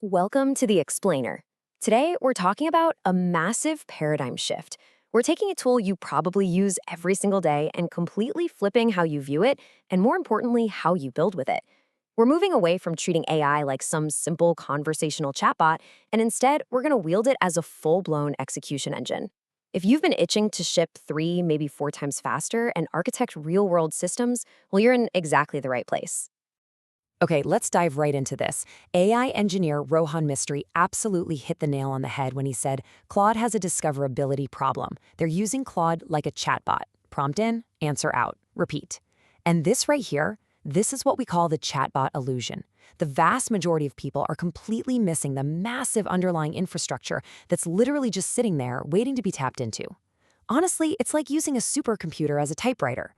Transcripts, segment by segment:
Welcome to the Explainer. Today, we're talking about a massive paradigm shift. We're taking a tool you probably use every single day and completely flipping how you view it, and more importantly, how you build with it. We're moving away from treating AI like some simple conversational chatbot, and instead, we're going to wield it as a full-blown execution engine. If you've been itching to ship 3, maybe 4 times faster and architect real-world systems, well, you're in exactly the right place. Okay, let's dive right into this. AI engineer Rohan Mistry absolutely hit the nail on the head when he said Claude has a discoverability problem. They're using Claude like a chatbot. Prompt in, answer out, repeat. And this right here, this is what we call the chatbot illusion. The vast majority of people are completely missing the massive underlying infrastructure that's literally just sitting there waiting to be tapped into. Honestly, it's like using a supercomputer as a typewriter.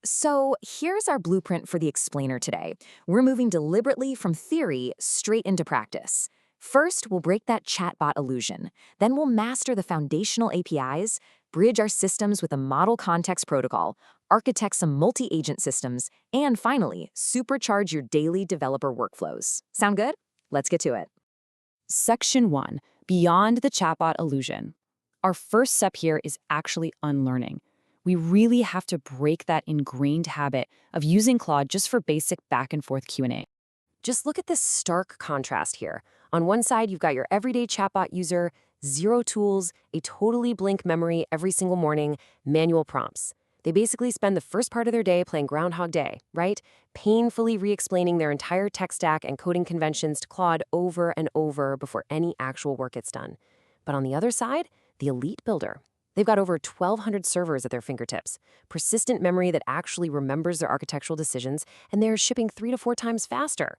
So here's our blueprint for the explainer today. We're moving deliberately from theory straight into practice. First, we'll break that chatbot illusion. Then we'll master the foundational APIs, bridge our systems with a model context protocol, architect some multi-agent systems, and finally, supercharge your daily developer workflows. Sound good? Let's get to it. Section 1, Beyond the Chatbot Illusion. Our first step here is actually unlearning. We really have to break that ingrained habit of using Claude just for basic back-and-forth Q&A. Just look at this stark contrast here. On one side, you've got your everyday chatbot user, zero tools, a totally blank memory every single morning, manual prompts. They basically spend the first part of their day playing Groundhog Day, right? Painfully re-explaining their entire tech stack and coding conventions to Claude over and over before any actual work gets done. But on the other side, the elite builder. They've got over 1,200 servers at their fingertips, persistent memory that actually remembers their architectural decisions, and they're shipping 3 to 4 times faster.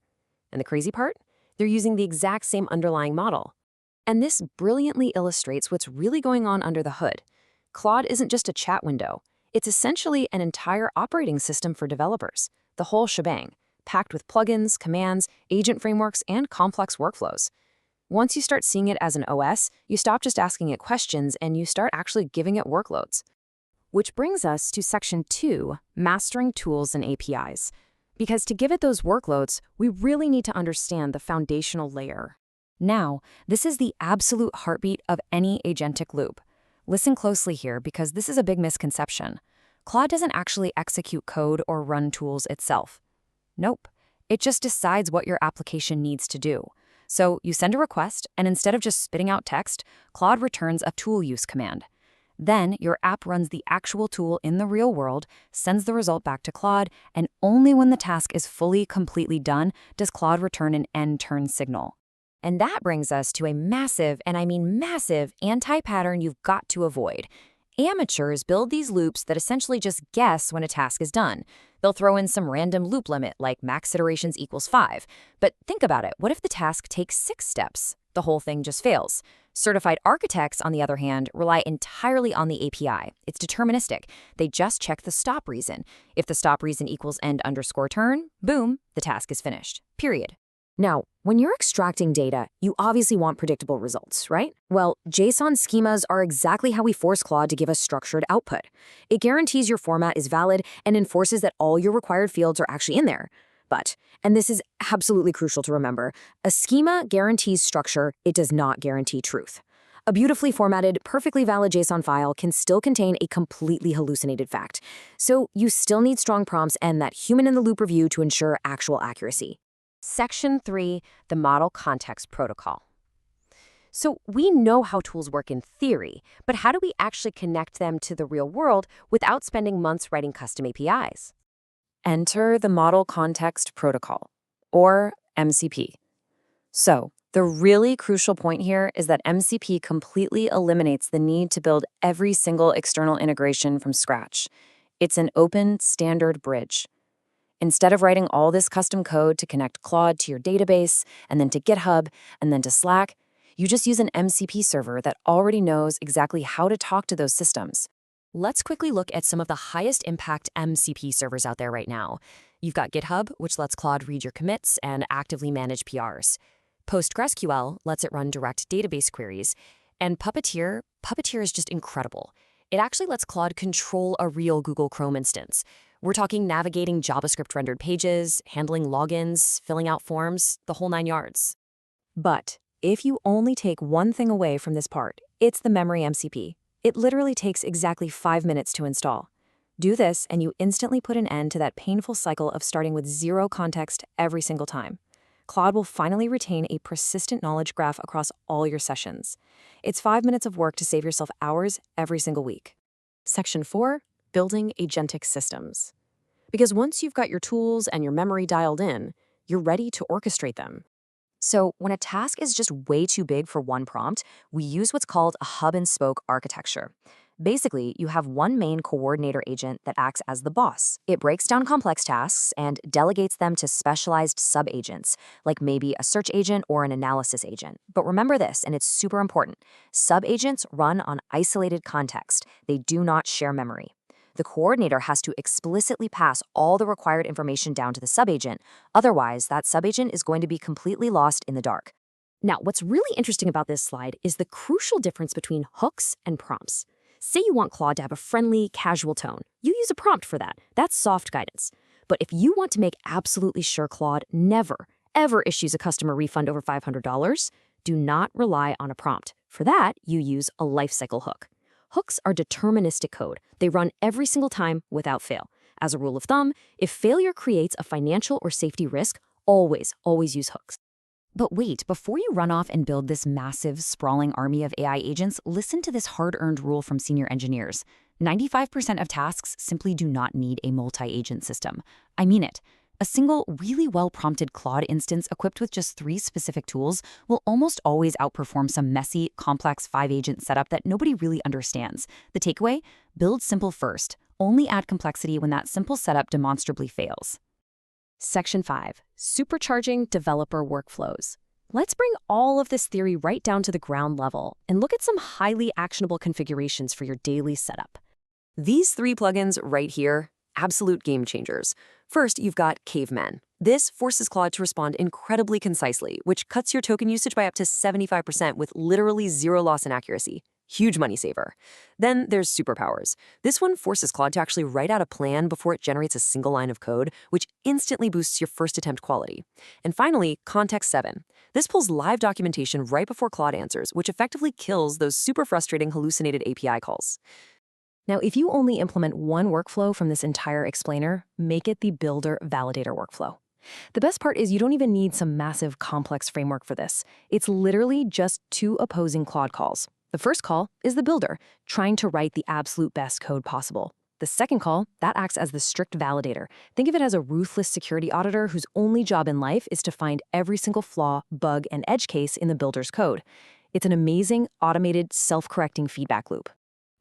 And the crazy part? They're using the exact same underlying model. And this brilliantly illustrates what's really going on under the hood. Claude isn't just a chat window. It's essentially an entire operating system for developers, the whole shebang, packed with plugins, commands, agent frameworks, and complex workflows. Once you start seeing it as an OS, you stop just asking it questions and you start actually giving it workloads. Which brings us to Section 2, Mastering Tools and APIs. Because to give it those workloads, we really need to understand the foundational layer. Now, this is the absolute heartbeat of any agentic loop. Listen closely here because this is a big misconception. Claude doesn't actually execute code or run tools itself. Nope. It just decides what your application needs to do. So you send a request, and instead of just spitting out text, Claude returns a tool use command. Then your app runs the actual tool in the real world, sends the result back to Claude, and only when the task is fully, completely done does Claude return an end turn signal. And that brings us to a massive, and I mean massive, anti-pattern you've got to avoid. Amateurs build these loops that essentially just guess when a task is done. They'll throw in some random loop limit like max iterations equals 5. But think about it. What if the task takes 6 steps? The whole thing just fails. Certified architects, on the other hand, rely entirely on the API. It's deterministic. They just check the stop reason. If the stop reason equals end_turn, boom, the task is finished. Period. Now, when you're extracting data, you obviously want predictable results, right? Well, JSON schemas are exactly how we force Claude to give us structured output. It guarantees your format is valid and enforces that all your required fields are actually in there. But, and this is absolutely crucial to remember, a schema guarantees structure, it does not guarantee truth. A beautifully formatted, perfectly valid JSON file can still contain a completely hallucinated fact. So you still need strong prompts and that human-in-the-loop review to ensure actual accuracy. Section 3, the Model Context Protocol. So we know how tools work in theory, but how do we actually connect them to the real world without spending months writing custom APIs? Enter the Model Context Protocol, or MCP. So, the really crucial point here is that MCP completely eliminates the need to build every single external integration from scratch. It's an open, standard bridge. Instead of writing all this custom code to connect Claude to your database, and then to GitHub, and then to Slack, you just use an MCP server that already knows exactly how to talk to those systems. Let's quickly look at some of the highest impact MCP servers out there right now. You've got GitHub, which lets Claude read your commits and actively manage PRs. PostgreSQL lets it run direct database queries. And Puppeteer is just incredible. It actually lets Claude control a real Google Chrome instance. We're talking navigating JavaScript rendered pages, handling logins, filling out forms, the whole 9 yards. But if you only take one thing away from this part, it's the memory MCP. It literally takes exactly 5 minutes to install. Do this and you instantly put an end to that painful cycle of starting with zero context every single time. Claude will finally retain a persistent knowledge graph across all your sessions. It's 5 minutes of work to save yourself hours every single week. Section 4, building agentic systems. Because once you've got your tools and your memory dialed in, you're ready to orchestrate them. So when a task is just way too big for one prompt, we use what's called a hub-and-spoke architecture. Basically, you have one main coordinator agent that acts as the boss. It breaks down complex tasks and delegates them to specialized sub-agents, like maybe a search agent or an analysis agent. But remember this, and it's super important. Sub-agents run on isolated context. They do not share memory. The coordinator has to explicitly pass all the required information down to the sub-agent. Otherwise, that sub-agent is going to be completely lost in the dark. Now, what's really interesting about this slide is the crucial difference between hooks and prompts. Say you want Claude to have a friendly, casual tone. You use a prompt for that. That's soft guidance. But if you want to make absolutely sure Claude never, ever issues a customer refund over $500, do not rely on a prompt. For that, you use a lifecycle hook. Hooks are deterministic code. They run every single time without fail. As a rule of thumb, if failure creates a financial or safety risk, always use hooks. But wait, before you run off and build this massive, sprawling army of AI agents, listen to this hard-earned rule from senior engineers. 95% of tasks simply do not need a multi-agent system. I mean it. A single, really well-prompted Claude instance equipped with just 3 specific tools will almost always outperform some messy, complex 5-agent setup that nobody really understands. The takeaway? Build simple first. Only add complexity when that simple setup demonstrably fails. Section 5, supercharging developer workflows. Let's bring all of this theory right down to the ground level and look at some highly actionable configurations for your daily setup. These 3 plugins right here, absolute game changers. First, you've got Caveman. This forces Claude to respond incredibly concisely, which cuts your token usage by up to 75% with literally zero loss in accuracy. Huge money saver. Then there's Superpowers. This one forces Claude to actually write out a plan before it generates a single line of code, which instantly boosts your first attempt quality. And finally, Context 7. This pulls live documentation right before Claude answers, which effectively kills those super frustrating hallucinated API calls. Now, if you only implement one workflow from this entire explainer, make it the builder-validator workflow. The best part is you don't even need some massive complex framework for this. It's literally just 2 opposing Claude calls. The first call is the builder, trying to write the absolute best code possible. The second call, that acts as the strict validator. Think of it as a ruthless security auditor whose only job in life is to find every single flaw, bug, and edge case in the builder's code. It's an amazing, automated, self-correcting feedback loop.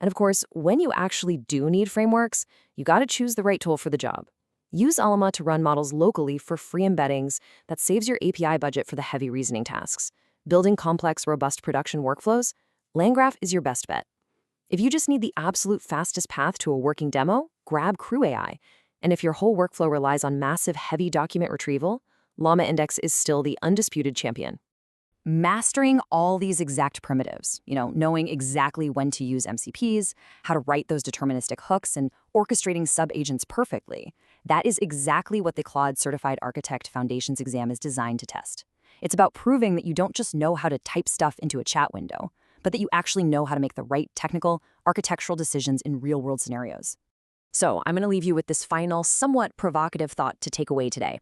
And of course, when you actually do need frameworks, you gotta choose the right tool for the job. Use Llama to run models locally for free embeddings that saves your API budget for the heavy reasoning tasks. Building complex, robust production workflows? LangGraph is your best bet. If you just need the absolute fastest path to a working demo, grab Crew AI. And if your whole workflow relies on massive, heavy document retrieval, Llama Index is still the undisputed champion. Mastering all these exact primitives, knowing exactly when to use MCPs, how to write those deterministic hooks, and orchestrating sub-agents perfectly, that is exactly what the Claude Certified Architect Foundations exam is designed to test. It's about proving that you don't just know how to type stuff into a chat window, but that you actually know how to make the right technical, architectural decisions in real-world scenarios. So I'm going to leave you with this final, somewhat provocative thought to take away today.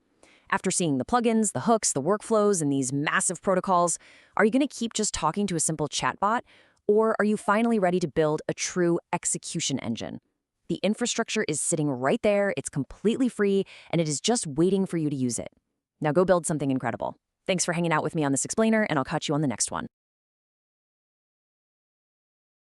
After seeing the plugins, the hooks, the workflows, and these massive protocols, are you going to keep just talking to a simple chatbot? Or are you finally ready to build a true execution engine? The infrastructure is sitting right there, it's completely free, and it is just waiting for you to use it. Now go build something incredible. Thanks for hanging out with me on this explainer, and I'll catch you on the next one.